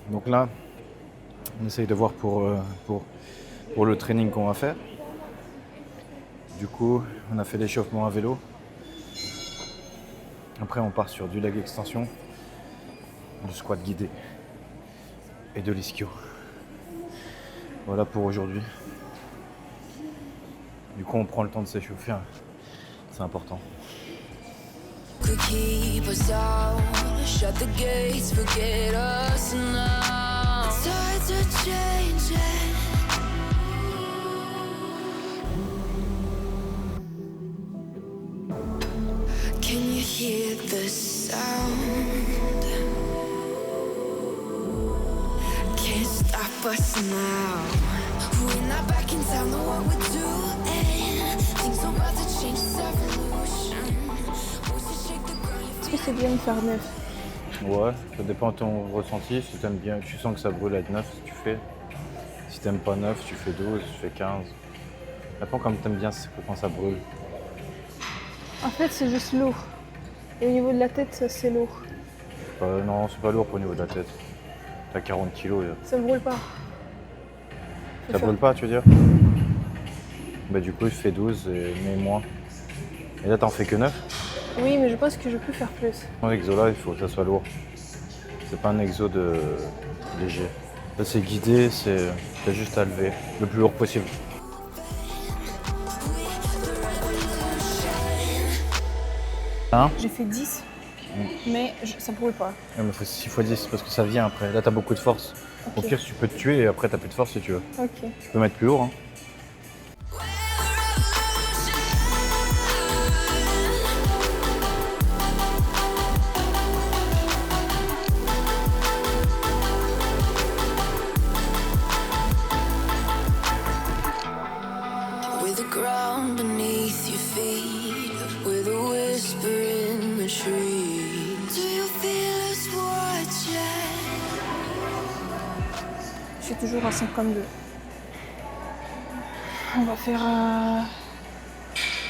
Donc là, on essaye de voir pour le training qu'on va faire. Du coup, on a fait l'échauffement à vélo. Après, on part sur du leg extension, du squat guidé et de l'ischio. Voilà pour aujourd'hui. Du coup, on prend le temps de s'échauffer. C'est important. Could keep us out, shut the gates, forget us now. Tides are changing. Can you hear the sound? Can't stop us now. We're not back in town, know what we're doing. Things are about to change, it's evolution. Est-ce que c'est bien de faire 9? Ouais, ça dépend de ton ressenti. Si t'aimes bien, tu sens que ça brûle à 9, tu fais. Si t'aimes pas 9, tu fais 12, tu fais 15. Ça dépend comme t'aimes bien quand ça brûle. En fait, c'est juste lourd. Et au niveau de la tête, c'est lourd. Non, c'est pas lourd pour le niveau de la tête. T'as 40 kilos. Ça me brûle pas. Ça brûle pas, tu veux dire? Bah du coup, je fais 12, mais moins. Et là, t'en fais que 9? Oui, mais je pense que je peux faire plus. Dans l'exo là, il faut que ça soit lourd. C'est pas un exo de léger. Là, c'est guidé, t'as juste à lever le plus lourd possible. Hein? J'ai fait 10, mais ça brûle pas. Ouais, mais faut 6 x 10 parce que ça vient après. Là, t'as beaucoup de force. Au Ok. pire, tu peux te tuer et après, t'as plus de force si tu veux. Ok. Tu peux mettre plus lourd. Hein. With the ground beneath your feet, with a whisper in the trees. Do you feel us watching? Je suis toujours à 52. On va faire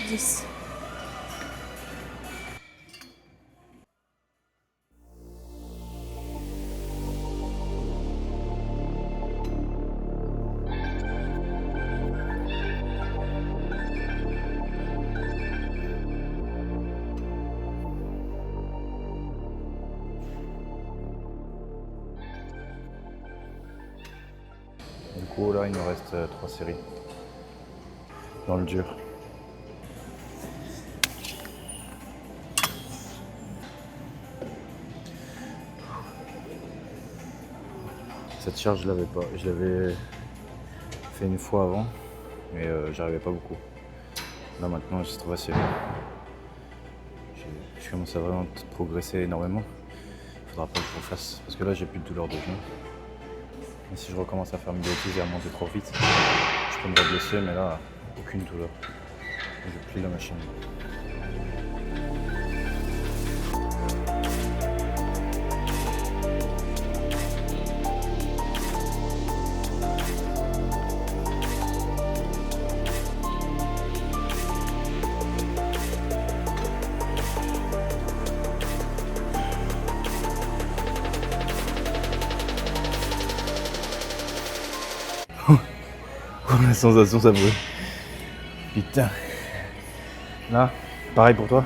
10. Du coup, là, il nous reste 3 séries. Dans le dur. Cette charge, je l'avais pas. Je l'avais fait une fois avant, mais j'arrivais pas beaucoup. Là, maintenant, je trouve assez bien. Je commence à vraiment progresser énormément. Il faudra pas que je refasse, parce que là, j'ai plus de douleur de genou. Et si je recommence à faire une bêtise et à monter trop vite, je peux me reblesser, mais là, aucune douleur. Je plie la machine. La sensation, ça brûle. Putain. Là, pareil pour toi.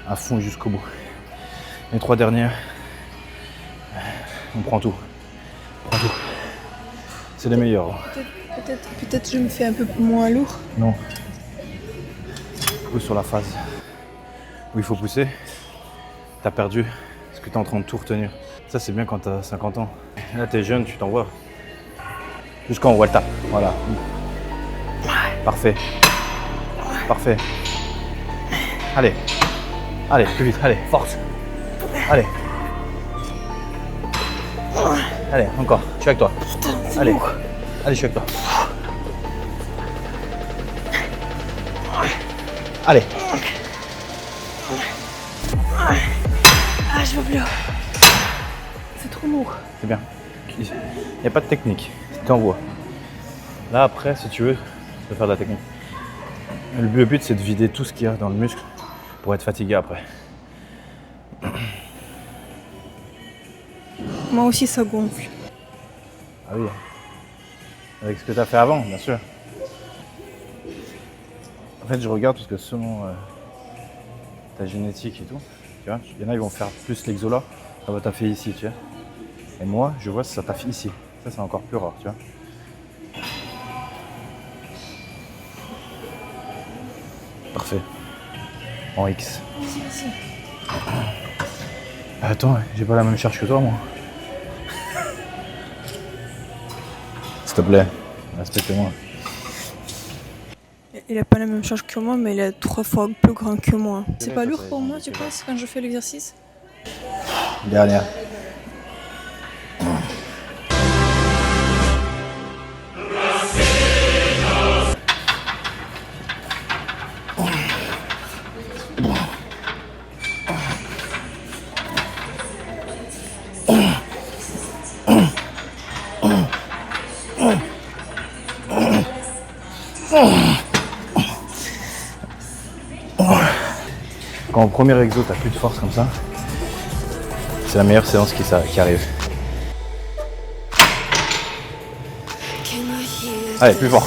À fond jusqu'au bout. Les 3 dernières. On prend tout. On prend tout. C'est les meilleurs. Peut-être je me fais un peu moins lourd. Non. Ou sur la phase où il faut pousser. T'as perdu. Parce que t'es en train de tout retenir. Ça, c'est bien quand t'as 50 ans. Là, t'es jeune, tu t'envoies. Jusqu'en haut, elle tape. Voilà. Parfait. Parfait. Allez. Allez, plus vite. Allez, force. Allez. Allez, encore. Je suis avec toi. Allez. Allez, je suis avec toi. Allez. Ah, je veux plus. C'est trop lourd. C'est bien. Il n'y a pas de technique. Tu envoies. Là, après, si tu veux, tu peux faire de la technique. Le but, c'est de vider tout ce qu'il y a dans le muscle pour être fatigué après. Moi aussi, ça gonfle. Ah oui. Avec ce que tu as fait avant, bien sûr. En fait, je regarde parce que selon ta génétique et tout, tu vois, il y en a ils vont faire plus l'exo là, ça va t'affaire ici, tu vois. Et moi, je vois ça t'affaire ici. Ça, c'est encore plus rare, tu vois. Parfait. En X. Vas-y. Attends, j'ai pas la même charge que toi, moi. S'il te plaît, respecte-moi. Il a pas la même charge que moi, mais il est 3 fois plus grand que moi. C'est pas ça, lourd c'est- pour moi, tu penses, quand je fais l'exercice? Dernière. Quand au premier exo t'as plus de force comme ça, c'est la meilleure séance qui arrive. Can you hear Allez, plus fort,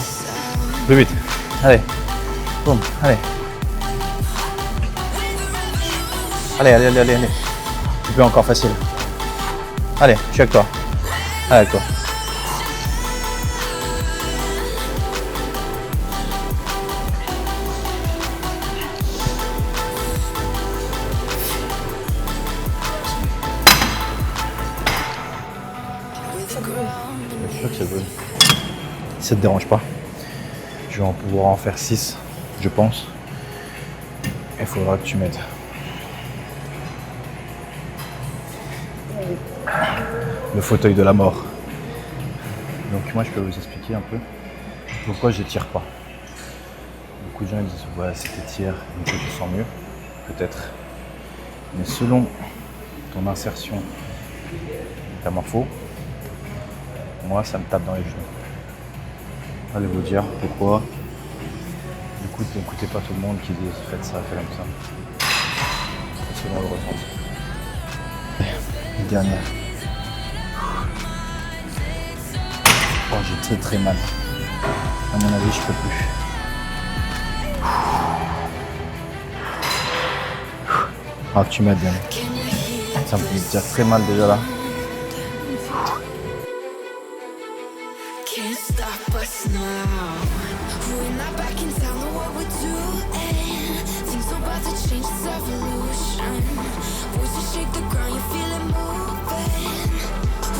plus vite. Allez, boum, allez. Allez. Tu peux encore facile. Allez, je suis avec toi. Allez, avec toi. with ground? Je suis sûr que c'est bon. Si ça te dérange pas, je vais en pouvoir en faire 6, je pense. Il faudra que tu m'aides. Le fauteuil de la mort. Donc moi je peux vous expliquer un peu pourquoi je tire pas. Beaucoup de gens ils disent ouais si tu tires, donc tu te sens mieux, peut-être. Mais selon ton insertion, ta morpho, moi ça me tape dans les genoux. Allez vous dire pourquoi. Du coup n'écoutez pas tout le monde qui dit faites ça, faites comme ça. C'est selon le ressenti. Une dernière. Oh, j'ai très mal. À mon avis, je peux plus. Ah, tu m'aides bien. Can you hear Ça me fait déjà très mal déjà là. Can't stop us now. We're not back in town, know what we're doing. Things are about to change, it's evolution. Voices shake the ground, you feel it moving.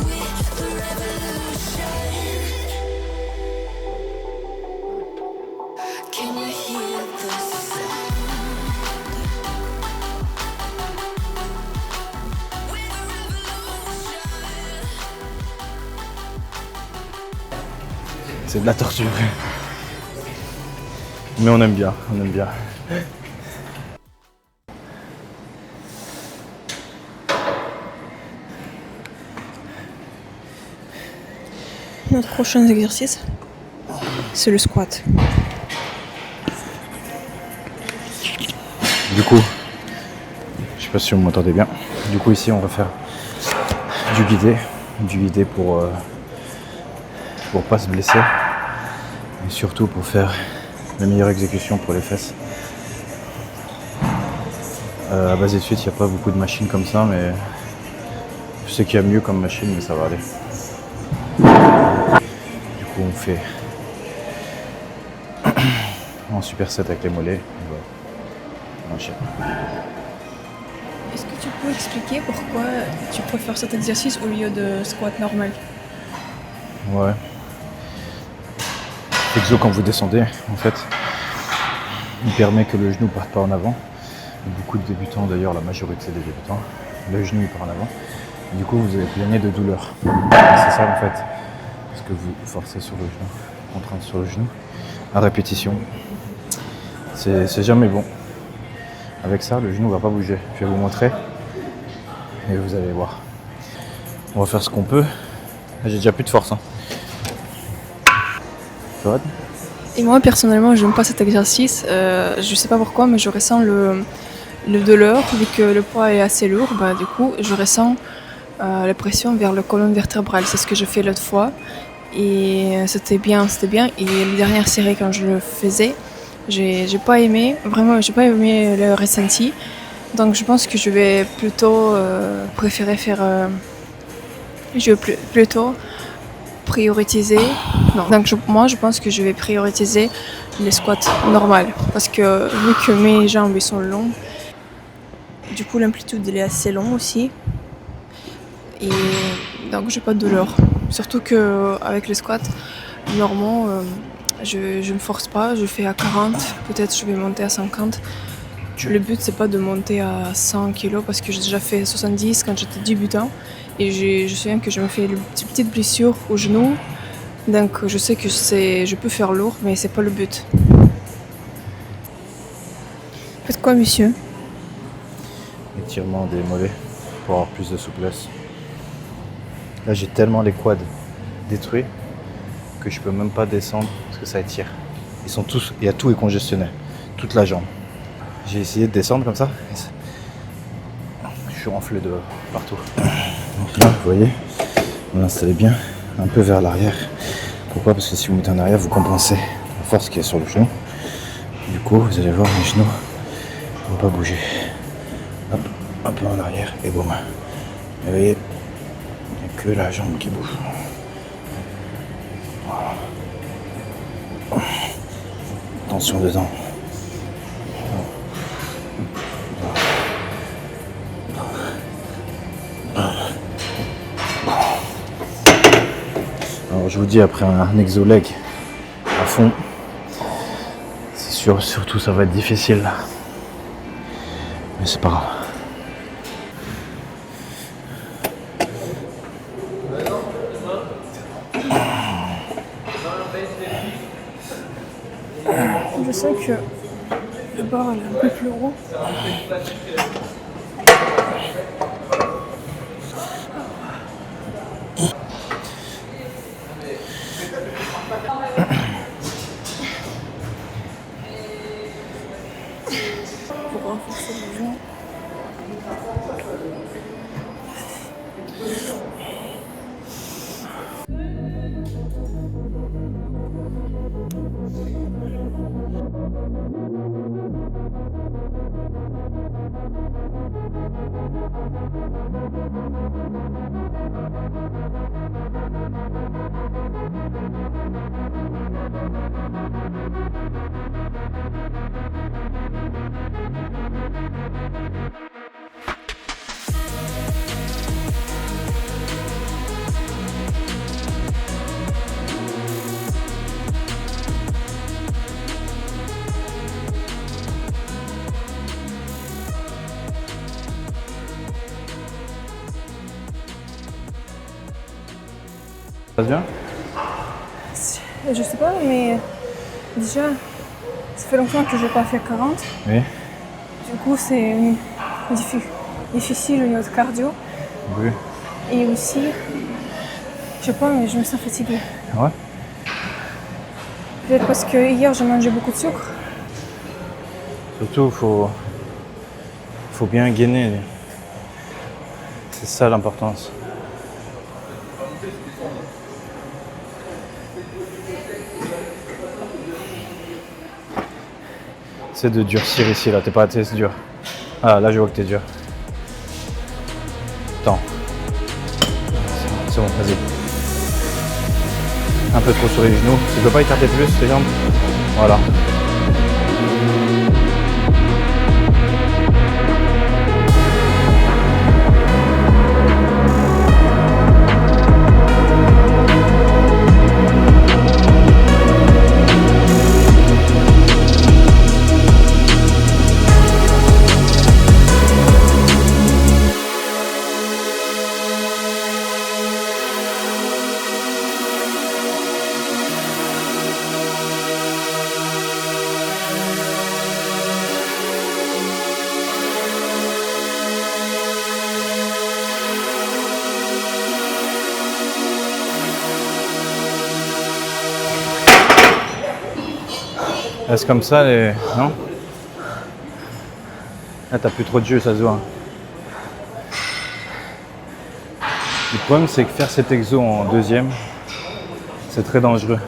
We're the revolution. Can you hear the sound? We're the revolution. C'est de la torture. Mais on aime bien, on aime bien. Notre prochain exercice, c'est le squat. Du coup, je sais pas si vous m'entendez bien. Du coup ici on va faire du guidé pour pas se blesser. Et surtout pour faire la meilleure exécution pour les fesses. À base de suite, il n'y a pas beaucoup de machines comme ça, mais je sais qu'il y a mieux comme machine, mais ça va aller. Du coup, on fait en superset avec les mollets. On enchaîne. Est-ce que tu peux expliquer pourquoi tu préfères cet exercice au lieu de squat normal? Ouais. L'exo quand vous descendez, en fait, il permet que le genou parte pas en avant. Beaucoup de débutants, d'ailleurs la majorité des débutants, le genou il part en avant. Et du coup vous allez gagner de douleur. Et c'est ça en fait. Parce que vous forcez sur le genou, contrainte sur le genou, à répétition. C'est jamais bon. Avec ça, le genou va pas bouger. Je vais vous montrer et vous allez voir. On va faire ce qu'on peut. J'ai déjà plus de force. Hein. Ça va ? Et moi personnellement, j'aime pas cet exercice. Je sais pas pourquoi, mais je ressens le douleur vu que le poids est assez lourd. Bah, du coup, je ressens la pression vers la colonne vertébrale. C'est ce que je fais l'autre fois. Et c'était bien. Et la dernière série, quand je le faisais, j'ai pas aimé, vraiment, j'ai pas aimé le ressenti. Donc je pense que je vais plutôt préférer faire... je vais plutôt prioriser... Non. Donc moi, je pense que je vais prioriser les squats normales. Parce que vu que mes jambes ils sont longues, du coup l'amplitude elle est assez longue aussi. Et donc j'ai pas de douleur. Surtout qu'avec les squats normaux, je me force pas, je fais à 40, peut-être je vais monter à 50. Le but c'est pas de monter à 100 kg parce que j'ai déjà fait 70 quand j'étais débutant. Et je me souviens que je me fais une petite blessure au genou. Donc je sais que je peux faire lourd, mais c'est pas le but. Faites quoi, monsieur? Étirement des mollets pour avoir plus de souplesse. Là, j'ai tellement les quads détruits que je peux même pas descendre parce que ça étire. Tout est congestionné, toute la jambe. J'ai essayé de descendre comme ça. Je suis renflé de partout. Donc là, vous voyez, vous installez bien un peu vers l'arrière. Pourquoi? Parce que si vous mettez en arrière, vous compensez la force qui est sur le genou. Du coup, vous allez voir les genoux ne vont pas bouger. Hop, un peu en arrière et boum. Et vous voyez, il n'y a que la jambe qui bouge. Voilà. Tension dedans. Alors je vous dis, après un exo-leg à fond, c'est sûr, surtout ça va être difficile. Mais c'est pas grave. Je sens que le bord est un peu plus gros. Pour renforcer le genou. Ça passe bien? Je sais pas, mais déjà, ça fait longtemps que je n'ai pas fait 40. Oui. Du coup, c'est difficile au niveau de cardio. Oui. Et aussi, je sais pas, mais je me sens fatiguée. Ouais. Peut-être parce que hier, j'ai mangé beaucoup de sucre. Surtout, faut bien gainer. C'est ça l'importance. C'est de durcir ici, là, t'es pas assez dur. Ah, là je vois que t'es dur. Attends. C'est bon, vas-y. Un peu trop sur les genoux. Tu peux pas écarter plus tes jambes? Voilà. Reste comme ça, non? Là, t'as plus trop de jus, ça se voit. problème, c'est que faire cet exo en deuxième, c'est très dangereux.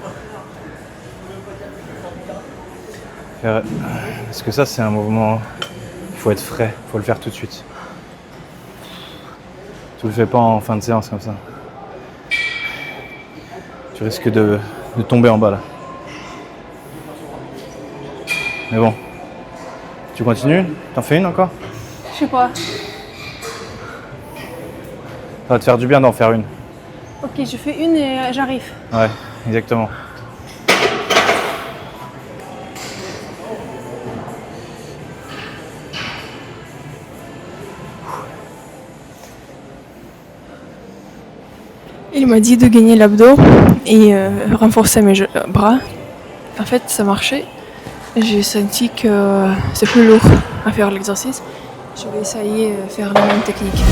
Parce que ça, c'est un mouvement, il faut être frais, il faut le faire tout de suite. Tu le fais pas en fin de séance comme ça. Tu risques de tomber en bas là. Mais bon, tu continues? T'en fais une encore? Je sais pas. Ça va te faire du bien d'en faire une. Ok, je fais une et j'arrive. Ouais, exactement. Il m'a dit de gagner l'abdos et renforcer mes bras. En fait, ça marchait. J'ai senti que c'est plus lourd à faire l'exercice. Je vais essayer de faire la même technique.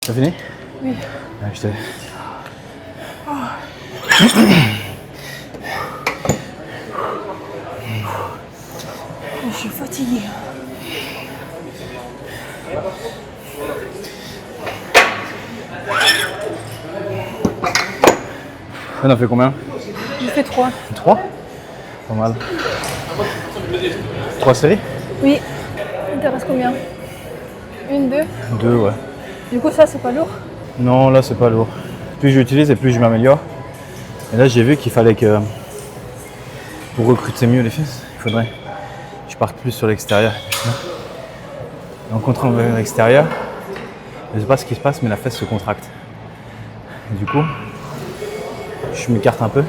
T'as fini? Oui. Ouais, je t'ai... Je suis fatiguée. On a fait combien? J'ai fait 3. 3? Pas mal. 3 séries? Oui. Il te reste combien? 1, 2. 2, ouais. Du coup, ça, c'est pas lourd. Non, là, c'est pas lourd. Plus j'utilise et plus je m'améliore. Et là, j'ai vu qu'il fallait que, pour recruter mieux les fesses, il faudrait que je parte plus sur l'extérieur. En contrant vers l'extérieur, je sais pas ce qui se passe, mais la fesse se contracte. Et du coup, je m'écarte un peu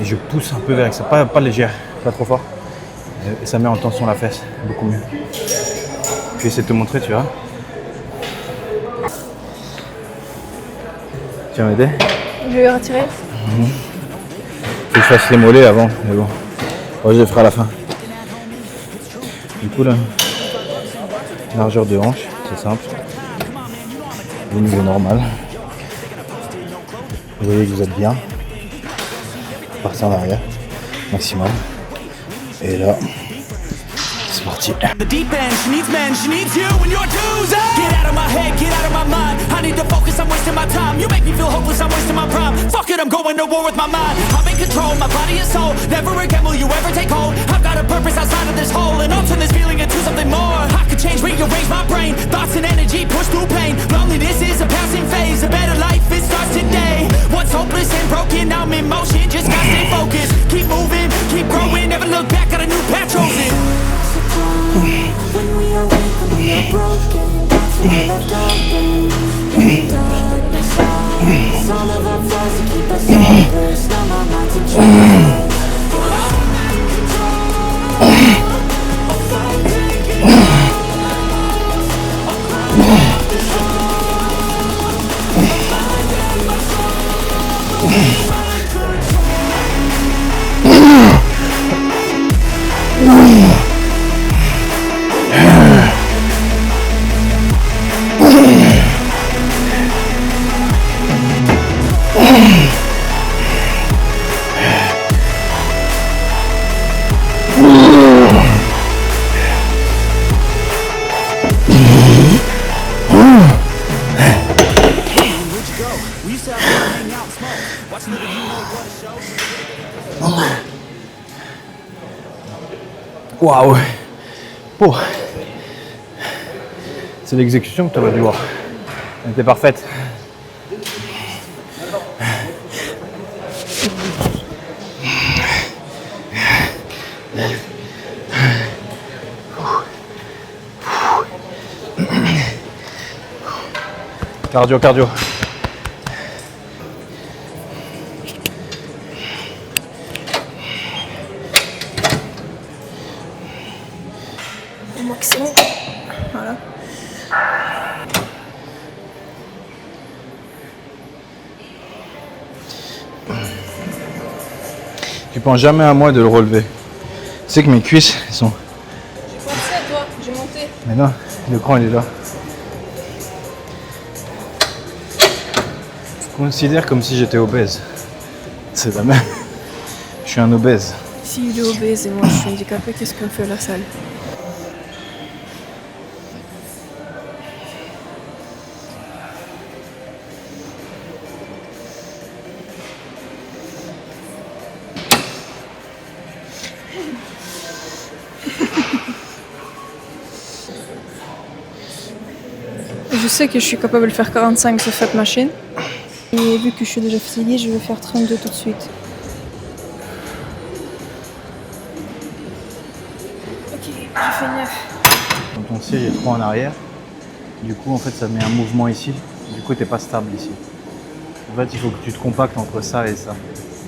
et je pousse un peu vers l'extérieur. Pas légère, pas trop fort. Et ça met en tension la fesse, beaucoup mieux. Je vais essayer de te montrer, tu vois. Tu vas m'aider? Je vais retirer. Faut que je fasse les mollets avant, mais bon. Ouais, je le ferai à la fin. Du coup là, largeur de hanche, c'est simple. Le niveau normal. Vous voyez que vous êtes bien. Partez en arrière, maximum. Et là, c'est parti. The deep end, she needs men, she needs you and your dues. Get out of my head, get out of my mind. I need to focus, I'm wasting my time. You make me feel hopeless, I'm wasting my prime. Fuck it, I'm going to war with my mind. I'm in control, my body and soul. Never again will you ever take hold. I've got a purpose outside of this hole, and I'll turn this feeling into something more. I could change, rearrange my brain. Thoughts and energy push through pain. Loneliness is a passing phase. A better life, it starts today. Once hopeless and broken, I'm in motion. Just gotta stay focused. Keep moving, keep growing. Never look back, got a new path chosen. When we are weak, when we are broken, that's when we're left open. In the darkness, it's all of our flaws to keep us focused. Now my mind's in charge. I'm in control. If I take it all, I'll climb up the shore. Find in my soul, find control. Waouh! Oh. C'est l'exécution que tu aurais dû voir. Elle était parfaite. Cardio, cardio. Au maximum. Voilà. Tu penses jamais à moi de le relever. Tu sais que mes cuisses, elles sont... J'ai pensé à toi, j'ai monté. Mais non, le cran il est là. Je considère comme si j'étais obèse. C'est la même. Je suis un obèse. Si il est obèse et moi je suis handicapée, qu'est-ce qu'on fait à la salle? Je sais que je suis capable de faire 45 sur cette machine. Et vu que je suis déjà fatiguée, je vais faire 32 tout de suite. Ok, j'ai fait 9. Quand ton siège est trop en arrière, du coup en fait ça met un mouvement ici. Du coup t'es pas stable ici. En fait il faut que tu te compactes entre ça et ça.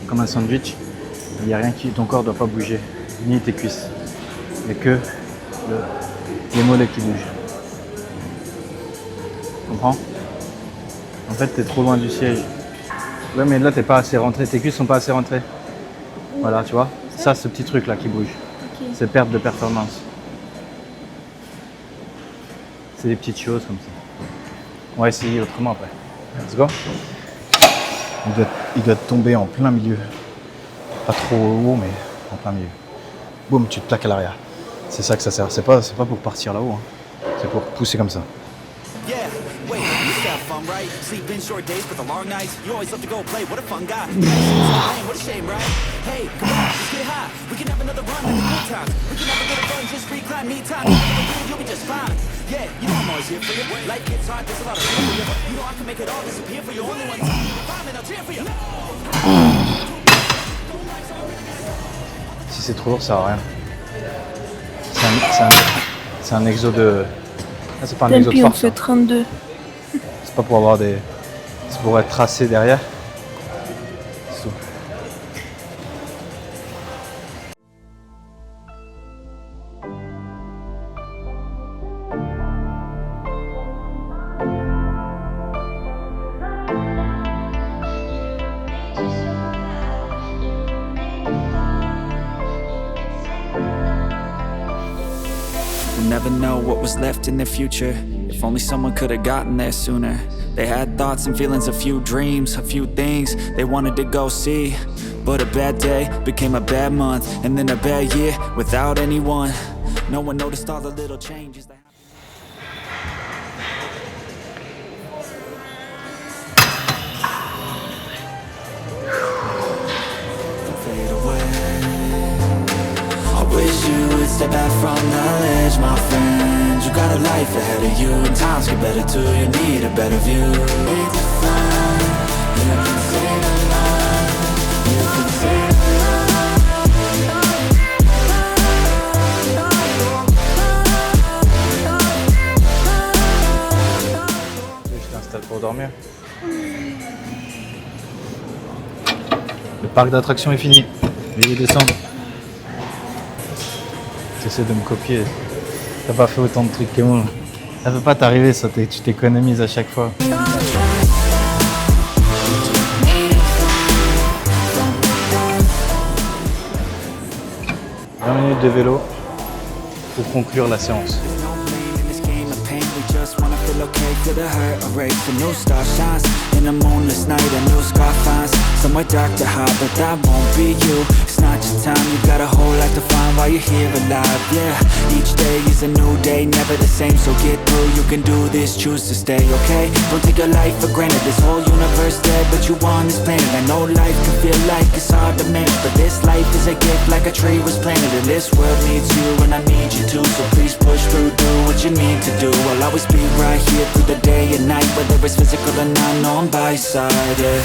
Comme un sandwich, il n'y a rien qui... Ton corps doit pas bouger, ni tes cuisses. Il n'y a que les mollets qui bougent. Tu comprends? En fait, t'es trop loin du siège. Ouais, mais là, t'es pas assez rentré. Tes cuisses sont pas assez rentrées. Voilà, tu vois? Ça, ce petit truc là qui bouge. Ok. C'est perte de performance. C'est des petites choses comme ça. On va essayer autrement après. Let's go. Il doit tomber en plein milieu. Pas trop haut, mais en plein milieu. Boum, tu te plaques à l'arrière. C'est ça que ça sert. C'est pas pour partir là-haut. Hein. C'est pour pousser comme ça. Yeah, wait, you used to have fun, right? Sleeping short days but the long nights. You always love to go play, what a fun guy. What a shame, right? Hey, come on, let's get high. We can have another run in the good times. We can have a bit of fun, just recline, need time. You'll be just fine. Yeah, you know I'm always here for you. Life gets hard, there's a lot of fear for you. You know I can make it all disappear for you. Only one time you find me, I'll cheer for you. Si c'est trop lourd, ça sert à rien. C'est un exo de... Ah, c'est pas un exo de Puis on force. fait Hein. 32. C'est pas pour avoir des... C'est pour être tracé derrière. C'est tout. We'll never know what was left in their future. If only someone could have gotten there sooner. They had thoughts and feelings, a few dreams, a few things they wanted to go see. But a bad day became a bad month, and then a bad year without anyone. No one noticed all the little changes that fade away. I wish you would step back from the ledge, my friend. You got a life ahead of you, and times get better too. You need a better view. It's fine. You can say the line. You can say the Je t'installe pour dormir. Le parc d'attractions est fini. Veuillez descendre. Tu essaies de me copier. T'as pas fait autant de trucs que moi. Ça peut pas t'arriver, ça. Tu t'économises à chaque fois. 20 minutes de vélo pour conclure la séance. okay, feel the hurt erase. A new star shines in a moonless night. A new scar finds somewhere dark to hide, but that won't be you. It's not your time, you got a whole lot to find while you're here alive. Yeah, each day is a new day, never the same. So get through, you can do this, choose to stay, okay? Don't take your life for granted. This whole universe dead, but you on this planet. I know life can feel like it's hard to manage, but this life is a gift, like a tree was planted. And this world needs you, and I need you too. So please push through, do what you need to do. I'll always be right here through the day and night, whether it's physical or not, no, I'm by your side, yeah.